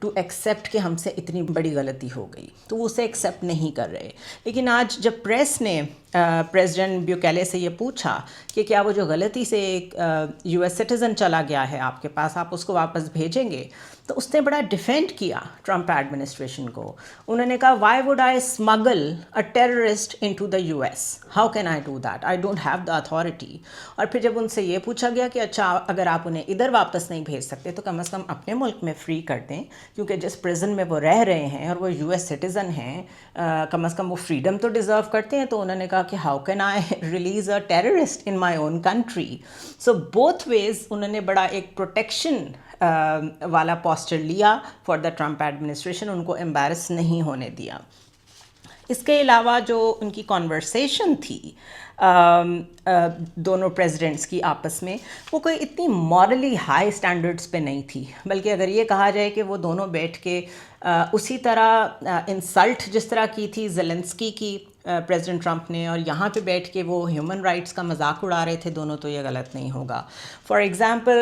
To accept کہ ہم سے اتنی بڑی غلطی ہو گئی، تو وہ اسے ایکسیپٹ نہیں کر رہے. لیکن آج جب پریس نے پریزیڈنٹ بیوکیلے سے یہ پوچھا کہ کیا وہ جو غلطی سے ایک یو ایس سٹیزن چلا گیا ہے آپ کے پاس، آپ اس کو واپس بھیجیں گے، تو اس نے بڑا ڈیفینڈ کیا ٹرمپ ایڈمنسٹریشن کو. انہوں نے کہا why would I smuggle a terrorist into the U S, how can I do that, I don't have the authority. اور پھر جب ان سے یہ پوچھا گیا کہ اچھا اگر آپ انہیں ادھر واپس نہیں بھیج سکتے تو کم از کم اپنے ملک میں فری کر دیں، کیونکہ جس پرزن میں وہ رہ رہے ہیں اور وہ یو ایس سٹیزن ہیں، کم از کم وہ فریڈم تو ڈیزرو کرتے ہیں. تو انہوں نے کہا کہ how can I release a terrorist in my own country. So both ways انہوں نے بڑا ایک پروٹیکشن والا پوسچر لیا فار دا ٹرمپ ایڈمنسٹریشن، ان کو امبیرس نہیں ہونے دیا. اس کے علاوہ جو ان کی کانورسیشن تھی دونوں پریزیڈنٹس کی آپس میں، وہ کوئی اتنی مورلی ہائی اسٹینڈرڈس پہ نہیں تھی، بلکہ اگر یہ کہا جائے کہ وہ دونوں بیٹھ کے اسی طرح انسلٹ جس طرح کی تھی زیلنسکی کی پریزیڈنٹ ٹرمپ نے، اور یہاں پہ بیٹھ کے وہ ہیومن رائٹس کا مذاق اڑا رہے تھے دونوں، تو یہ غلط نہیں ہوگا. فار ایگزامپل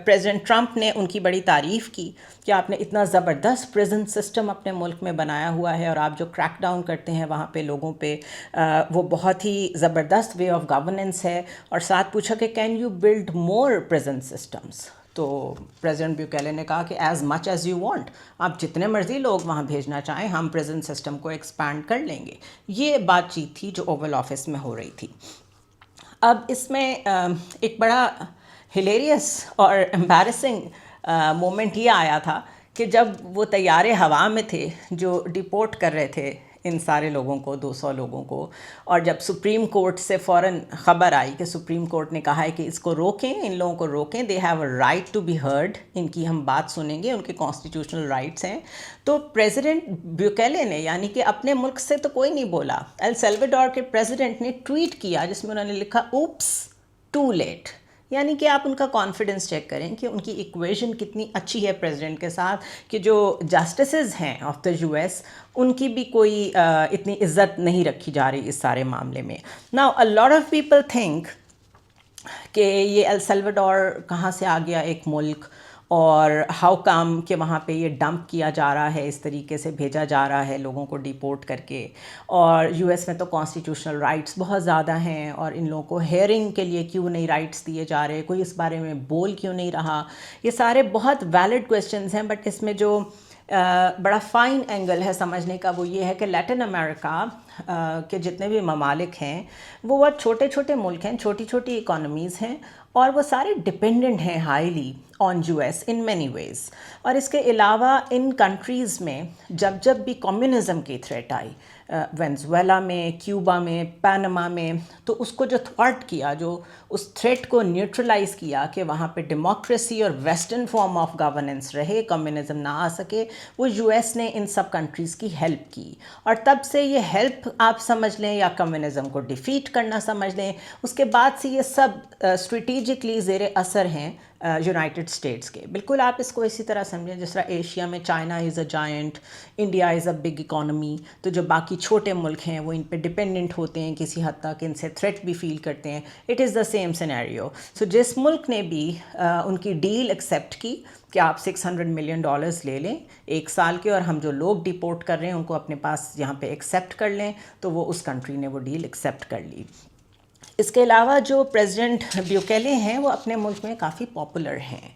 پریزیڈنٹ ٹرمپ نے ان کی بڑی تعریف کی کہ آپ نے اتنا زبردست پریزن سسٹم اپنے ملک میں بنایا ہوا ہے، اور آپ جو کریک ڈاؤن کرتے ہیں وہاں پہ لوگوں پہ، وہ بہت ہی زبردست وے آف گورننس ہے. اور ساتھ پوچھا کہ can you build more prison systems, تو پریزیڈنٹ بیوکیلے نے کہا کہ as much as you want, آپ جتنے مرضی لوگ وہاں بھیجنا چاہیں، ہم پریزن سسٹم کو ایکسپینڈ کر لیں گے. یہ بات چیت تھی جو اوول آفس میں ہو رہی تھی. اب اس میں ایک بڑا ہلیریس اور امبیرسنگ مومنٹ یہ آیا تھا کہ جب وہ طیارے ہوا میں تھے جو ڈیپورٹ کر رہے تھے ان سارے لوگوں کو، 200 لوگوں کو، اور جب سپریم کورٹ سے فوراً خبر آئی کہ سپریم کورٹ نے کہا ہے کہ اس کو روکیں، ان لوگوں کو روکیں، they have a right to be heard, ان کی ہم بات سنیں گے، ان کے کانسٹیٹیوشنل رائٹس ہیں. تو پریزیڈنٹ بیوکیلے نے، یعنی کہ اپنے ملک سے تو کوئی نہیں بولا، ایل سیلویڈور کے پریزیڈنٹ نے ٹویٹ کیا جس میں انہوں نے لکھا اوپس ٹو لیٹ. یعنی کہ آپ ان کا کانفیڈنس چیک کریں کہ ان کی ایکویژن کتنی اچھی ہے پریزیڈنٹ کے ساتھ، کہ جو جسٹسز ہیں آف دا یو ایس ان کی بھی کوئی اتنی عزت نہیں رکھی جا رہی اس سارے معاملے میں. Now a lot of people think کہ یہ ایل سیلویڈور کہاں سے آ گیا ایک ملک، اور ہاؤ کم کہ وہاں پہ یہ ڈمپ کیا جا رہا ہے، اس طریقے سے بھیجا جا رہا ہے لوگوں کو ڈیپورٹ کر کے. اور یو ایس میں تو کانسٹیٹیوشنل رائٹس بہت زیادہ ہیں، اور ان لوگوں کو ہیئرنگ کے لیے کیوں نہیں رائٹس دیے جا رہے، کوئی اس بارے میں بول کیوں نہیں رہا. یہ سارے بہت ویلڈ کویسچنز ہیں، بٹ اس میں جو بڑا فائن اینگل ہے سمجھنے کا وہ یہ ہے کہ لیٹن امریکہ کے جتنے بھی ممالک ہیں وہ بہت چھوٹے چھوٹے ملک ہیں، چھوٹی چھوٹی اکانومیز ہیں، اور وہ سارے ڈپینڈنٹ ہیں highly on U S in many ways. اور اس کے علاوہ ان کنٹریز میں جب بھی کمیونزم کی تھریٹ آئی، وینزویلا میں، کیوبا میں، پاناما میں، تو اس کو جو تھوارٹ کیا، جو اس تھریٹ کو نیوٹرلائز کیا کہ وہاں پہ ڈیموکریسی اور ویسٹرن فارم آف گورننس رہے، کمیونزم نہ آ سکے، وہ یو ایس نے ان سب کنٹریز کی ہیلپ کی. اور تب سے یہ ہیلپ آپ سمجھ لیں یا کمیونزم کو ڈیفیٹ کرنا سمجھ لیں، اس کے بعد سے یہ سب اسٹریٹیجکلی زیر اثر ہیں یونائٹڈ اسٹیٹس کے. بالکل آپ اس کو اسی طرح سمجھیں جس طرح ایشیا میں China is a joint, India is a big economy, تو جو باقی چھوٹے ملک ہیں وہ ان پہ ڈپینڈنٹ ہوتے ہیں کسی حد تک، ان سے تھریٹ بھی فیل کرتے ہیں. It is the same scenario. So جس ملک نے بھی ان کی ڈیل ایکسیپٹ کی کہ آپ $600 ملین لے لیں 1 سال کے، اور ہم جو لوگ ڈیپورٹ کر رہے ہیں ان کو اپنے پاس یہاں پہ ایکسیپٹ کر لیں، تو وہ اس کنٹری نے وہ ڈیل ایکسیپٹ کر لی. اس کے علاوہ جو پریزیڈنٹ بیوکیلے ہیں وہ اپنے ملک میں کافی پاپولر ہیں.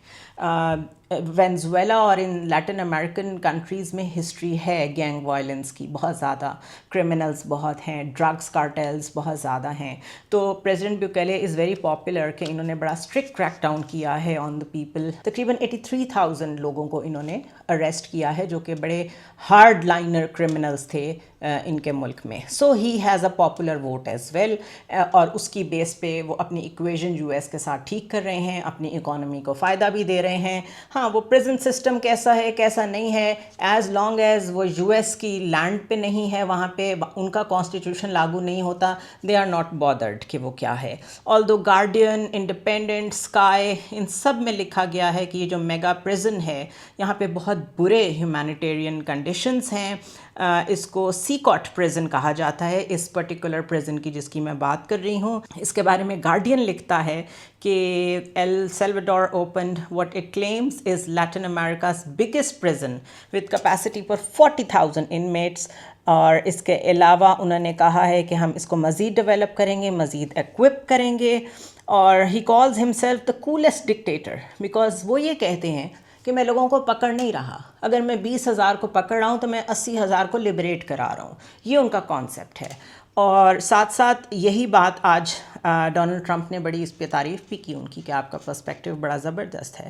وینزویلا اور ان لیٹن امریکن کنٹریز میں ہسٹری ہے گینگ وائلنس کی بہت زیادہ، کرمنلز بہت ہیں، ڈرگس کارٹیلز بہت زیادہ ہیں. تو پریزیڈنٹ بیوکیلے از ویری پاپولر کہ انہوں نے بڑا اسٹرکٹ کریک ڈاؤن کیا ہے آن دا پیپل. تقریباً 83,000 لوگوں کو انہوں نے اریسٹ کیا ہے جو کہ بڑے ہارڈ لائنر کرمنلز تھے ان کے ملک میں. So he has a popular vote as well, اور اس کی بیس پہ وہ اپنی ایکویژن یو ایس کے ساتھ ٹھیک کر رہے ہیں، اپنی اکانومی کو فائدہ بھی دے رہے ہیں. ہاں وہ پریزن سسٹم کیسا ہے کیسا نہیں ہے، ایز لانگ ایز وہ یو ایس کی لینڈ پہ نہیں ہے، وہاں پہ ان کا کانسٹیٹیوشن لاگو نہیں ہوتا، دے آر ناٹ بادرڈ کہ وہ کیا ہے. آلدو گارڈین، انڈیپینڈنٹ، اسکائی، ان سب میں لکھا گیا ہے کہ یہ جو میگا پریزن ہے یہاں پہ بہت برے ہیومینیٹیرین کنڈیشنز ہیں. اس کو سیکاٹ پریزن کہا جاتا ہے، اس پرٹیکولر پریزن کی جس کی میں بات کر رہی ہوں. اس کے بارے میں گارڈین لکھتا ہے کہ El Salvador opened what it claims is Latin America's biggest prison with capacity for 40,000 inmates. اور اس کے علاوہ انہوں نے کہا ہے کہ ہم اس کو مزید ڈیولپ کریں گے، مزید ایکوپ کریں گے. اور he calls himself the coolest dictator because وہ یہ کہتے ہیں کہ میں لوگوں کو پکڑ نہیں رہا، اگر میں 20,000 کو پکڑ رہا ہوں تو میں 80,000 کو لبریٹ کرا رہا ہوں. یہ ان کا کانسیپٹ ہے. اور ساتھ ساتھ یہی بات آج ڈونلڈ ٹرمپ نے بڑی اس پہ تعریف بھی کی ان کی کہ آپ کا پرسپیکٹیو بڑا زبردست ہے.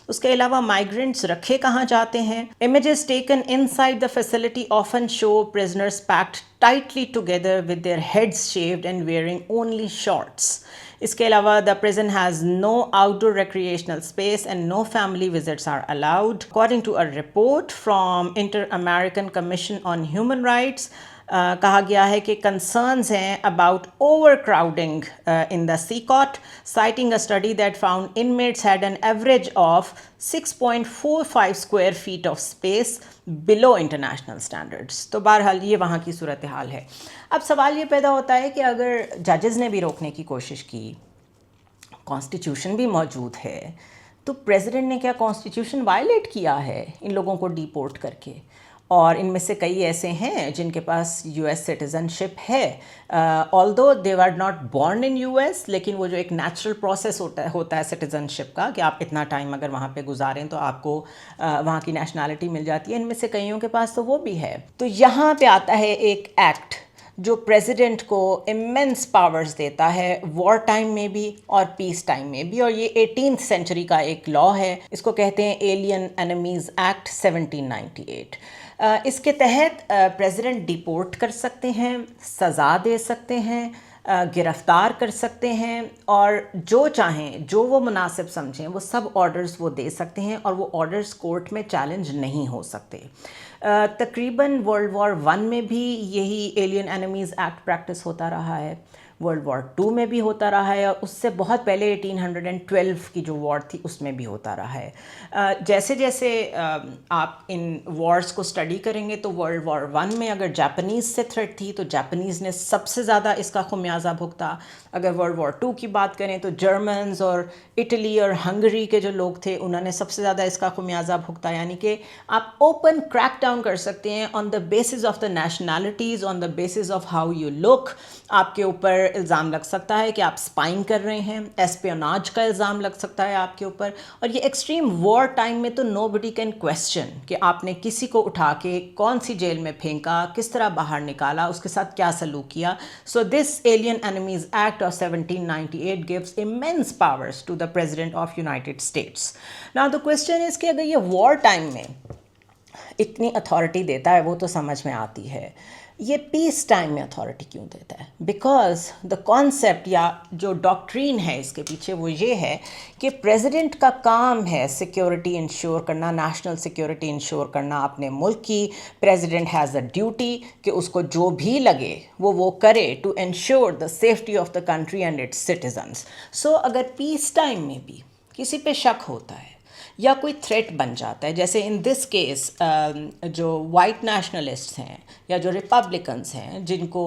اس کے علاوہ مائیگرنٹس رکھے کہاں جاتے ہیں؟ Images taken inside the facility often show prisoners packed tightly together with their heads shaved and wearing only shorts. اس کے علاوہ the prison has no outdoor recreational space and no family visits are allowed. According to a report from Inter American Commission on Human Rights کہا گیا ہے کہ concerns ہیں about overcrowding in the CECOT, citing a study that found inmates head an average of 6.45 square feet of space below international standards. تو بہرحال یہ وہاں کی صورتحال ہے. اب سوال یہ پیدا ہوتا ہے کہ اگر ججز نے بھی روکنے کی کوشش کی، کانسٹیٹیوشن بھی موجود ہے، تو پریزیڈنٹ نے کیا کانسٹیٹیوشن وائلیٹ کیا ہے ان لوگوں کو ڈیپورٹ کر کے؟ اور ان میں سے کئی ایسے ہیں جن کے پاس یو ایس سٹیزن شپ ہے، although they are not born in U S, لیکن وہ جو ایک نیچرل پروسیس ہوتا ہے سٹیزن شپ کا کہ آپ اتنا ٹائم اگر وہاں پہ گزاریں تو آپ کو وہاں کی نیشنلٹی مل جاتی ہے. ان میں سے کئیوں کے پاس تو وہ بھی ہے. تو یہاں پہ آتا ہے ایک ایکٹ جو پریزیڈنٹ کو امینس پاورز دیتا ہے وار ٹائم میں بھی اور پیس ٹائم میں بھی، اور یہ 18th سینچری کا ایک لا ہے. اس کو کہتے ہیں ایلین اینیمیز ایکٹ 1798. اس کے تحت پریزیڈنٹ ڈیپورٹ کر سکتے ہیں، سزا دے سکتے ہیں، گرفتار کر سکتے ہیں، اور جو چاہیں، جو وہ مناسب سمجھیں، وہ سب آرڈرز وہ دے سکتے ہیں، اور وہ آرڈرز کورٹ میں چیلنج نہیں ہو سکتے. تقریباً ورلڈ وار 1 میں بھی یہی ایلین اینیمیز ایکٹ پریکٹس ہوتا رہا ہے، ورلڈ وار 2 میں بھی ہوتا رہا ہے، اور اس سے بہت پہلے 1812 کی جو وار تھی اس میں بھی ہوتا رہا ہے. جیسے جیسے آپ ان وارز کو اسٹڈی کریں گے تو ورلڈ وار 1 میں اگر جاپنیز سے تھریٹ تھی تو جاپنیز نے سب سے زیادہ اس کا خمیازہ بھگتا. اگر ورلڈ وار 2 کی بات کریں تو جرمنز اور اٹلی اور ہنگری کے جو لوگ تھے انہوں نے سب سے زیادہ اس کا خمیازہ بھگتا. یعنی کہ آپ اوپن کریک ڈاؤن کر سکتے ہیں on the basis of the nationalities, on the basis of how you look. آپ کے اوپر الزام لگ سکتا ہے کہ آپ اسپائنگ کر رہے ہیں، ایسپیوناج کا الزام لگ سکتا ہے آپ کے اوپر. اور یہ ایکسٹریم وار ٹائم میں تو نو بڈی کین کویسچن کہ آپ نے کسی کو اٹھا کے کون سی جیل میں پھینکا، کس طرح باہر نکالا، اس کے ساتھ کیا سلوک کیا. So this Alien Enemies Act of 1798 gives immense powers to the President of United States. Now the question is کہ اگر یہ وار ٹائم میں اتنی اتھارٹی دیتا ہے وہ تو سمجھ میں آتی ہے، یہ پیس ٹائم میں اتھارٹی کیوں دیتا ہے؟ بیکاز دا کانسیپٹ یا جو ڈاکٹرین ہے اس کے پیچھے وہ یہ ہے کہ پریزیڈنٹ کا کام ہے سیکیورٹی انشور کرنا، نیشنل سیکیورٹی انشور کرنا اپنے ملک کی. پریزیڈنٹ ہیز اے ڈیوٹی کہ اس کو جو بھی لگے وہ کرے to ensure the safety of the country and its citizens. So اگر پیس ٹائم میں بھی کسی پہ شک ہوتا ہے یا کوئی تھریٹ بن جاتا ہے، جیسے ان دس کیس جو وائٹ نیشنلسٹ ہیں یا جو ریپبلکنس ہیں جن کو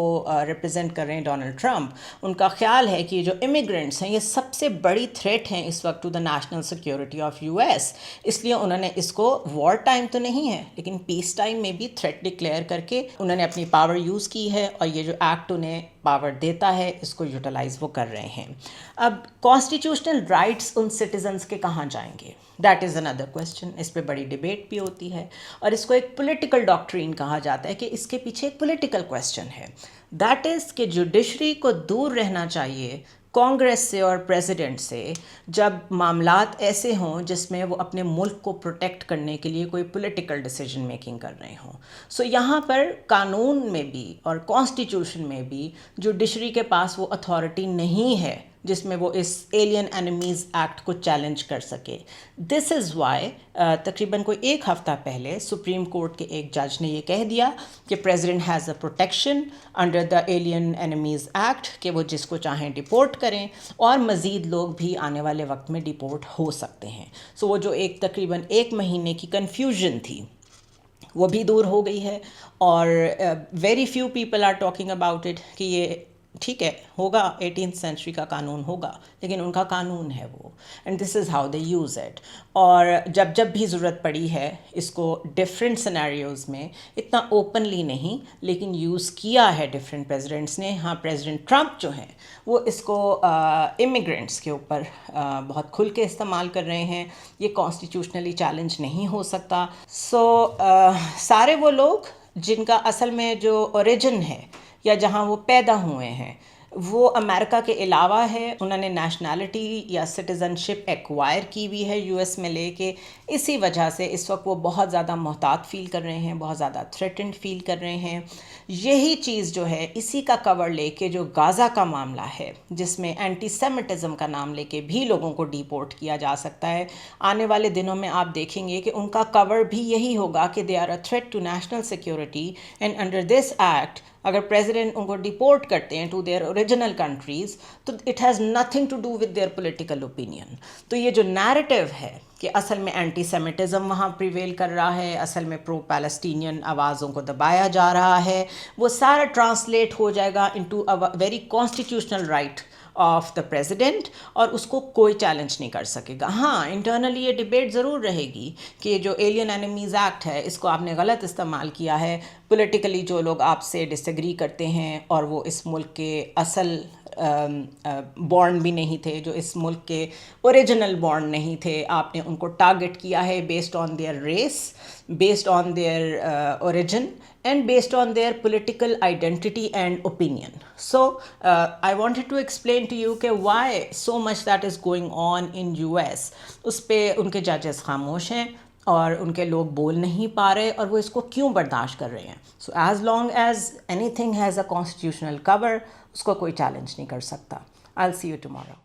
ریپرزینٹ کر رہے ہیں ڈونلڈ ٹرمپ، ان کا خیال ہے کہ یہ جو امیگرینٹس ہیں یہ سب سے بڑی تھریٹ ہیں اس وقت to the national security of U S. اس لیے انہوں نے اس کو وار ٹائم تو نہیں ہے لیکن پیس ٹائم میں بھی تھریٹ ڈکلیئر کر کے انہوں نے اپنی پاور یوز کی ہے، اور یہ جو ایکٹ انہیں پاور دیتا ہے اس کو یوٹیلائز وہ کر رہے ہیں. اب کانسٹیٹیوشنل رائٹس ان سٹیزنس کے کہاں جائیں گے؟ That is another question. اس پہ بڑی ڈبیٹ بھی ہوتی ہے، اور اس کو ایک پولیٹیکل ڈاکٹرین کہا جاتا ہے کہ اس کے پیچھے ایک پولیٹیکل کویسچن ہے. دیٹ از کہ جوڈیشری کو دور رہنا چاہیے کانگریس سے اور پریزیڈنٹ سے جب معاملات ایسے ہوں جس میں وہ اپنے ملک کو پروٹیکٹ کرنے کے لیے کوئی پولیٹیکل ڈیسیجن میکنگ کر رہے ہوں. سو یہاں پر قانون میں بھی اور کانسٹیٹیوشن میں بھی جوڈیشری کے پاس وہ اتھارٹی نہیں ہے جس میں وہ اس ایلین اینیمیز ایکٹ کو چیلنج کر سکے. دس از وائی تقریباً کوئی ایک ہفتہ پہلے سپریم کورٹ کے ایک جج نے یہ کہہ دیا کہ president has a protection under the alien Enemies act کہ وہ جس کو چاہیں ڈیپورٹ کریں، اور مزید لوگ بھی آنے والے وقت میں ڈیپورٹ ہو سکتے ہیں. سو وہ جو ایک تقریباً 1 مہینے کی کنفیوژن تھی وہ بھی دور ہو گئی ہے، اور very few people are talking about it کہ یہ ٹھیک ہے ہوگا، 18th سینچری کا قانون ہوگا، لیکن ان کا قانون ہے وہ، and this is how they use it. اور جب بھی ضرورت پڑی ہے اس کو ڈفرینٹ سینیریوز میں، اتنا اوپنلی نہیں لیکن یوز کیا ہے ڈفرینٹ پریزیڈنٹس نے. ہاں پریزیڈنٹ ٹرمپ جو ہیں وہ اس کو امیگرینٹس کے اوپر بہت کھل کے استعمال کر رہے ہیں. یہ کانسٹیٹیوشنلی چیلنج نہیں ہو سکتا. سو سارے وہ لوگ جن کا اصل میں جو اوریجن ہے یا جہاں وہ پیدا ہوئے ہیں وہ امریکہ کے علاوہ ہے، انہوں نے نیشنلٹی یا سٹیزن شپ ایکوائر کی ہوئی ہے یو ایس میں لے کے، اسی وجہ سے اس وقت وہ بہت زیادہ محتاط فیل کر رہے ہیں، بہت زیادہ تھریٹنڈ فیل کر رہے ہیں. یہی چیز جو ہے اسی کا کور لے کے جو غازہ کا معاملہ ہے جس میں اینٹی سیمیٹزم کا نام لے کے بھی لوگوں کو ڈیپورٹ کیا جا سکتا ہے، آنے والے دنوں میں آپ دیکھیں گے کہ ان کا کور بھی یہی ہوگا کہ they are a threat to national security, and under this act اگر پریزیڈنٹ ان کو ڈیپورٹ کرتے ہیں ٹو دیئر اوریجنل کنٹریز تو it has nothing to do with their political opinion. تو یہ جو نیریٹو ہے کہ اصل میں اینٹی سیمیٹزم وہاں پریویل کر رہا ہے، اصل میں پرو پیلسٹینین آوازوں کو دبایا جا رہا ہے، وہ سارا ٹرانسلیٹ ہو جائے گا into a very constitutional right of the president, اور اس کو کوئی چیلنج نہیں کر سکے گا. ہاں انٹرنلی یہ ڈبیٹ ضرور رہے گی کہ جو ایلین اینیمیز ایکٹ ہے اس کو آپ نے غلط استعمال کیا ہے. پولیٹیکلی جو لوگ آپ سے ڈس ایگری کرتے ہیں اور وہ اس ملک کے اصل بورن بھی نہیں تھے، جو اس ملک کے اوریجنل بورن نہیں تھے، آپ نے ان کو ٹارگٹ کیا ہے based on their race, based on their origin and based on their political identity and opinion. So I wanted to explain to you کہ why so much that is going on in US. اس پہ ان کے ججز خاموش ہیں اور ان کے لوگ بول نہیں پا رہے، اور وہ اس کو کیوں برداشت کر رہے ہیں. So as long as anything has a constitutional cover اس کو کوئی چیلنج نہیں کر سکتا. I'll see you tomorrow.